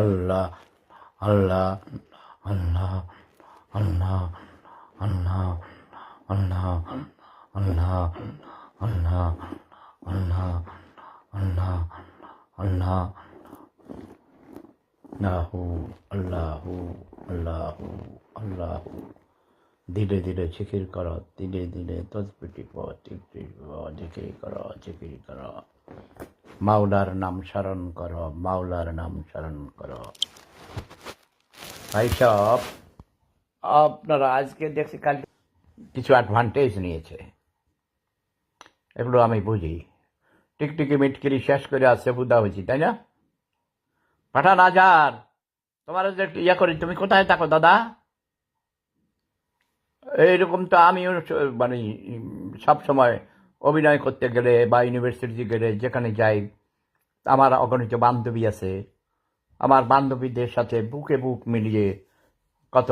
আল্লাহ আল্লাহ আল্লাহ আল্লাহ আল্লাহ আল্লাহ আল্লাহ আল্লাহ আল্লাহ আল্লাহ আল্লাহ আল্লাহু আল্লাহু আল্লাহু আল্লাহু। ধীরে ধীরে জিকির করো, ধীরে ধীরে তসবিহ পড়ো, জিকির করো। মাওলার নাম স্মরণ করো, মাওলার নাম স্মরণ করো। ভাই সব আপনারা আজকে দেখছি কাল কিছু অ্যাডভান্টেজ নিয়েছে, এগুলো আমি বুঝি। টিকটিকি মিটকিরি শেষ করে আসছে বুদা হয়েছি, তাই না? পাঠান আজার, তোমার যে ইয়ে করি, তুমি কোথায় থাকো দাদা? এইরকম তো আমিও মানে সব সময় অভিনয় করতে গেলে বা ইউনিভার্সিটি গেলে যেখানে যাই, আমার অগণিত বান্ধবী আছে। আমার বান্ধবীদের সাথে বুকে বুক মিলিয়ে কত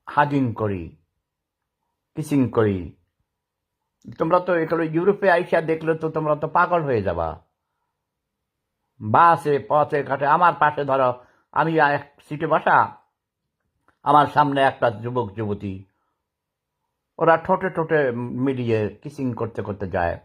হাজিং করি, কিসিং করি। তোমরা তো এগুলো ইউরোপে আইসা দেখলে তো তোমরা তো পাগল হয়ে যাবা। বাসে পথে ঘাটে আমার পাশে ধরো, আমি এক সিটে বসা, আমার সামনে একটা যুবক যুবতী, ওরা ঠোঁটে ঠোঁটে মিলিয়ে কিসিং করতে করতে যায়।